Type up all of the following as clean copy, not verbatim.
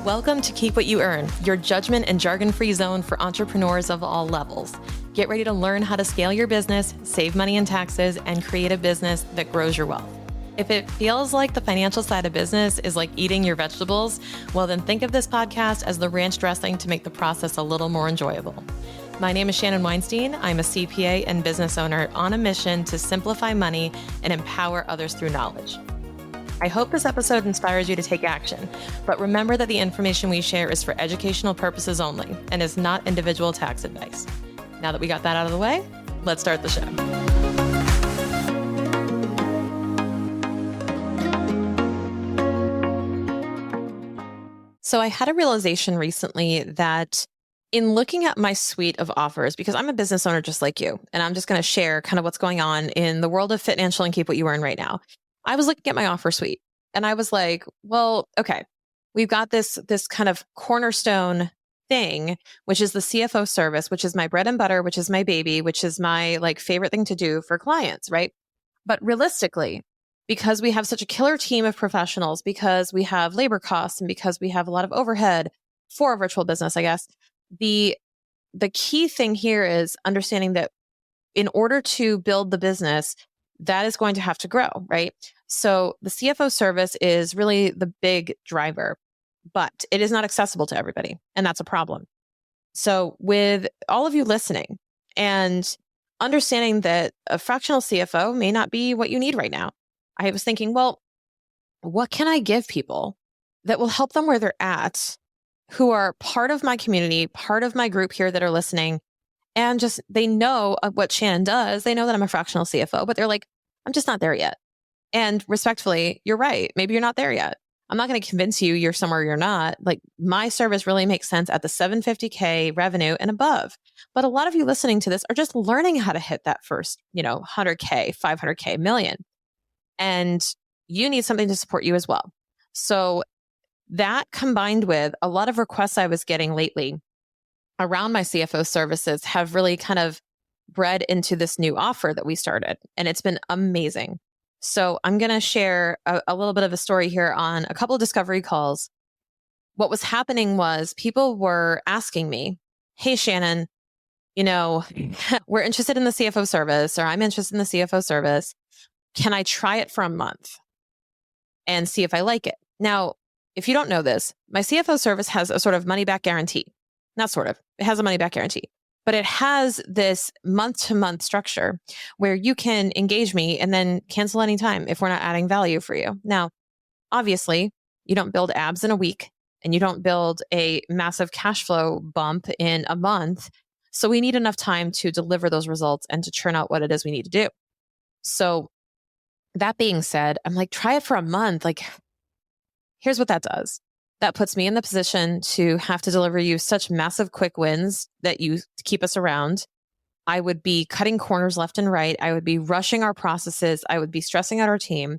Welcome to Keep What You Earn, your judgment and jargon-free zone for entrepreneurs of all levels. Get ready to learn how to scale your business, save money in taxes, and create a business that grows your wealth. If it feels like the financial side of business is like eating your vegetables, well then think of this podcast as the ranch dressing to make the process a little more enjoyable. My name is Shannon Weinstein. I'm a CPA and business owner on a mission to simplify money and empower others through knowledge. I hope this episode inspires you to take action, but remember that the information we share is for educational purposes only and is not individual tax advice. Now that we got that out of the way, let's start the show. So I had a realization recently that in looking at my suite of offers, because I'm a business owner just like you, and I'm just going to share kind of what's going on in the world of financial and keep what you earn right now. I was looking at my offer suite and I was like, well, okay, we've got this kind of cornerstone thing, which is the CFO service, which is my bread and butter, which is my baby, which is my like favorite thing to do for clients, right? But realistically, because we have such a killer team of professionals, because we have labor costs and because we have a lot of overhead for a virtual business, I guess, the key thing here is understanding that in order to build the business, that is going to have to grow, right? So the CFO service is really the big driver, but it is not accessible to everybody. And that's a problem. So with all of you listening and understanding that a fractional CFO may not be what you need right now, I was thinking, well, what can I give people that will help them where they're at, who are part of my community, part of my group here that are listening, and just they know what Shannon does. They know that I'm a fractional CFO, but they're like, I'm just not there yet. And respectfully, you're right. Maybe you're not there yet. I'm not going to convince you you're somewhere you're not. Like my service really makes sense at the 750K revenue and above. But a lot of you listening to this are just learning how to hit that first, 100K, 500K, million. And you need something to support you as well. So that combined with a lot of requests I was getting lately around my CFO services have really kind of bred into this new offer that we started. And it's been amazing. So I'm going to share a little bit of a story here on a couple of discovery calls. What was happening was people were asking me, hey, Shannon, we're interested in the CFO service, or I'm interested in the CFO service. Can I try it for a month and see if I like it? Now, if you don't know this, my CFO service has a sort of money back guarantee. Not sort of, it has a money back guarantee. But it has this month-to-month structure where you can engage me and then cancel anytime if we're not adding value for you. Now, obviously, you don't build abs in a week and you don't build a massive cash flow bump in a month. So we need enough time to deliver those results and to churn out what it is we need to do. So that being said, I'm like, try it for a month. Like, here's what that does. That puts me in the position to have to deliver you such massive quick wins that you keep us around. I would be cutting corners left and right. I would be rushing our processes. I would be stressing out our team,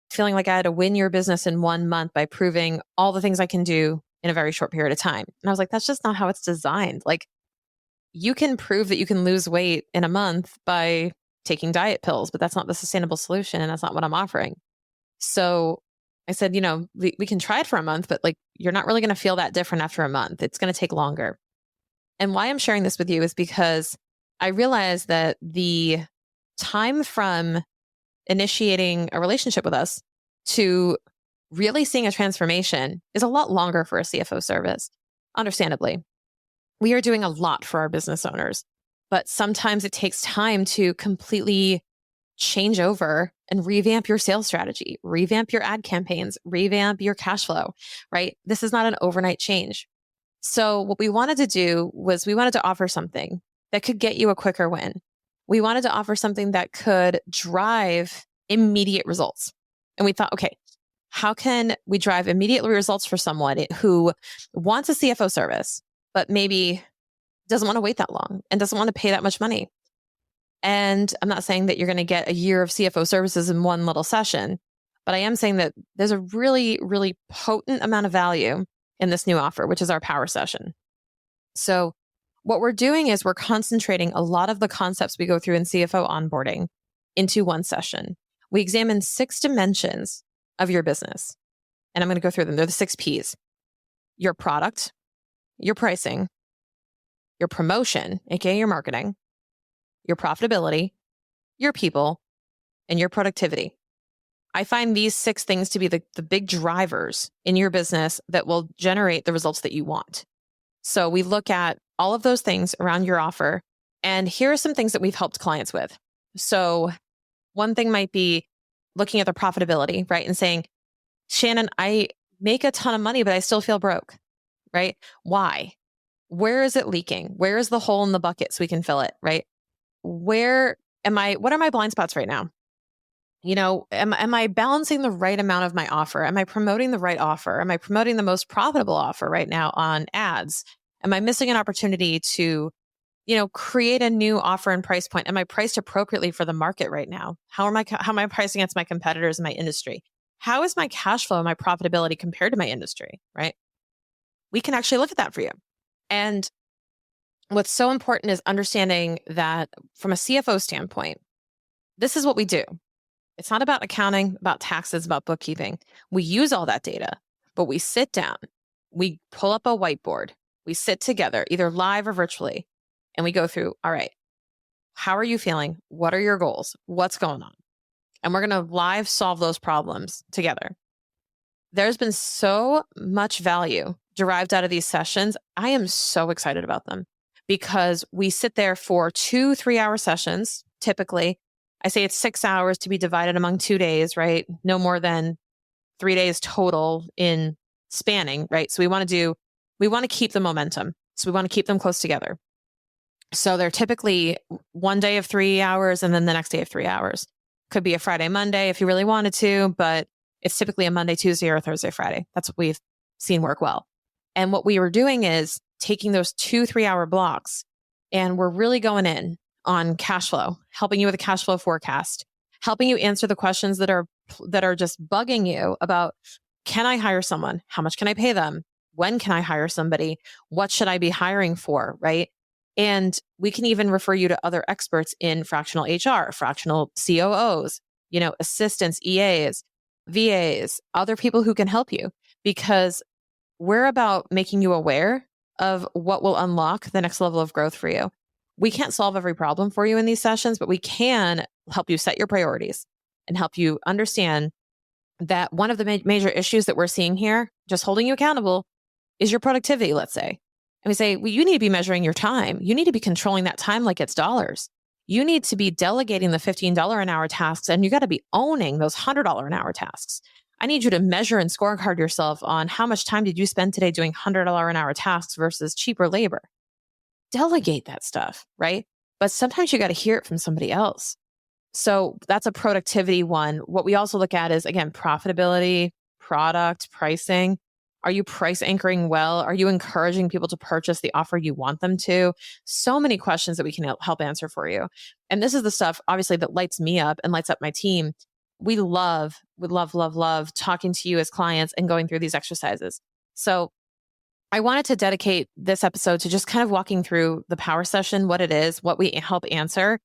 feeling like I had to win your business in 1 month by proving all the things I can do in a very short period of time. And I was like, that's just not how it's designed. Like, you can prove that you can lose weight in a month by taking diet pills, but that's not the sustainable solution. And that's not what I'm offering. So I said, we can try it for a month, but like, you're not really going to feel that different after a month. It's going to take longer. And why I'm sharing this with you is because I realized that the time from initiating a relationship with us to really seeing a transformation is a lot longer for a CFO service. Understandably, we are doing a lot for our business owners, but sometimes it takes time to completely change over and revamp your sales strategy, revamp your ad campaigns, revamp your cash flow, right? This is not an overnight change. So what we wanted to do was we wanted to offer something that could get you a quicker win. We wanted to offer something that could drive immediate results. And we thought, okay, how can we drive immediate results for someone who wants a CFO service, but maybe doesn't want to wait that long and doesn't want to pay that much money? And I'm not saying that you're going to get a year of CFO services in one little session, but I am saying that there's a really, really potent amount of value in this new offer, which is our Power Session. So what we're doing is we're concentrating a lot of the concepts we go through in CFO onboarding into one session. We examine 6 dimensions of your business. And I'm going to go through them. They're the 6 Ps. your product, your pricing, your promotion, aka your marketing, your profitability, your people, and your productivity. I find these 6 things to be the big drivers in your business that will generate the results that you want. So we look at all of those things around your offer. And here are some things that we've helped clients with. So one thing might be looking at the profitability, right? And saying, Shannon, I make a ton of money, but I still feel broke, right? Why? Where is it leaking? Where is the hole in the bucket so we can fill it, right? What are my blind spots right now? Am I balancing the right amount of my offer? Am I promoting the right offer? Am I promoting the most profitable offer right now on ads? Am I missing an opportunity to, create a new offer and price point? Am I priced appropriately for the market right now? How am I pricing against my competitors in my industry? How is my cash flow and my profitability compared to my industry, right? We can actually look at that for you. And what's so important is understanding that from a CFO standpoint, this is what we do. It's not about accounting, about taxes, about bookkeeping. We use all that data, but we sit down, we pull up a whiteboard, we sit together, either live or virtually, and we go through, all right, how are you feeling? What are your goals? What's going on? And we're going to live solve those problems together. There's been so much value derived out of these sessions. I am so excited about them because we sit there for 2-3-hour sessions, typically. I say it's 6 hours to be divided among 2 days, right? No more than 3 days total in spanning, right? So we want to keep the momentum. So we want to keep them close together. So they're typically one day of 3 hours and then the next day of 3 hours. Could be a Friday, Monday if you really wanted to, but it's typically a Monday, Tuesday, or Thursday, Friday. That's what we've seen work well. And what we were doing is taking those 2-3 hour blocks and we're really going in on cash flow, helping you with a cash flow forecast, helping you answer the questions that are just bugging you about, can I hire someone? How much can I pay them? When can I hire somebody? What should I be hiring for, right? And we can even refer you to other experts in fractional HR, fractional COOs, assistants, EAs, VAs, other people who can help you, because we're about making you aware of what will unlock the next level of growth for you. We can't solve every problem for you in these sessions, but we can help you set your priorities and help you understand that one of the major issues that we're seeing here, just holding you accountable, is your productivity, let's say. And we say, well, you need to be measuring your time. You need to be controlling that time like it's dollars. You need to be delegating the $15 an hour tasks, and you got to be owning those $100 an hour tasks. I need you to measure and scorecard yourself on how much time did you spend today doing $100 an hour tasks versus cheaper labor. Delegate that stuff, right? But sometimes you got to hear it from somebody else. So that's a productivity one. What we also look at is, again, profitability, product, pricing. Are you price anchoring well? Are you encouraging people to purchase the offer you want them to? So many questions that we can help answer for you. And this is the stuff, obviously, that lights me up and lights up my team. We love talking to you as clients and going through these exercises. So I wanted to dedicate this episode to just kind of walking through the power session, what it is, what we help answer.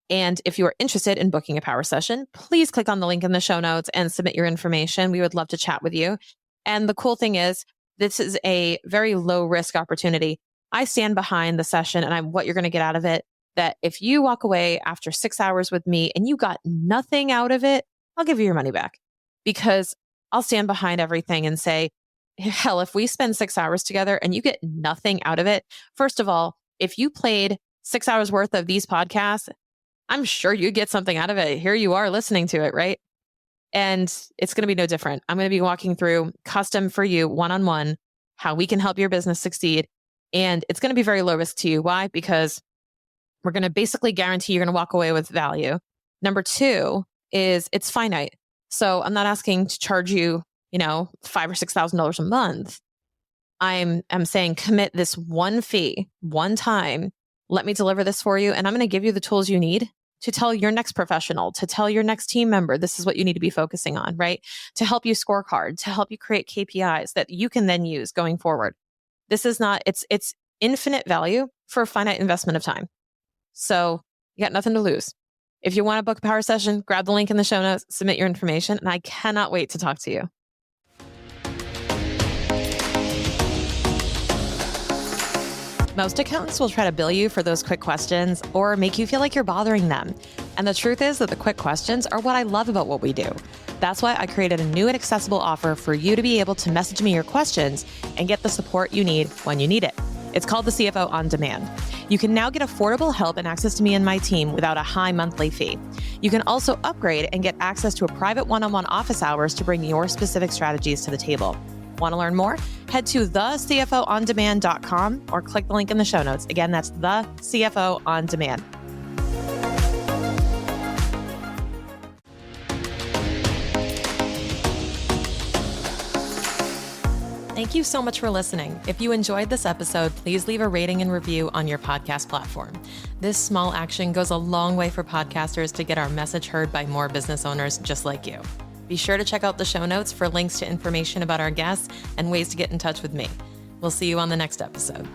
And if you are interested in booking a power session, please click on the link in the show notes and submit your information. We would love to chat with you. And the cool thing is, this is a very low risk opportunity. I stand behind the session and what you're going to get out of it. That if you walk away after 6 hours with me and you got nothing out of it, I'll give you your money back, because I'll stand behind everything and say, hell, if we spend 6 hours together and you get nothing out of it, first of all, if you played 6 hours worth of these podcasts, I'm sure you get something out of it. Here you are listening to it, right? And it's going to be no different. I'm going to be walking through custom for you, one-on-one, how we can help your business succeed. And it's going to be very low risk to you. Why? Because we're going to basically guarantee you're going to walk away with value. Number 2 is it's finite. So I'm not asking to charge you, $5,000 or $6,000 a month. I'm saying commit this one fee, one time. Let me deliver this for you. And I'm going to give you the tools you need to tell your next professional, to tell your next team member, this is what you need to be focusing on, right? To help you scorecard, to help you create KPIs that you can then use going forward. This is not, it's infinite value for a finite investment of time. So you got nothing to lose. If you want to book a power session, grab the link in the show notes, submit your information, and I cannot wait to talk to you. Most accountants will try to bill you for those quick questions or make you feel like you're bothering them. And the truth is that the quick questions are what I love about what we do. That's why I created a new and accessible offer for you to be able to message me your questions and get the support you need when you need it. It's called the CFO On Demand. You can now get affordable help and access to me and my team without a high monthly fee. You can also upgrade and get access to a private one-on-one office hours to bring your specific strategies to the table. Want to learn more? Head to thecfoondemand.com or click the link in the show notes. Again, that's the CFO On Demand. Thank you so much for listening. If you enjoyed this episode, please leave a rating and review on your podcast platform. This small action goes a long way for podcasters to get our message heard by more business owners just like you. Be sure to check out the show notes for links to information about our guests and ways to get in touch with me. We'll see you on the next episode.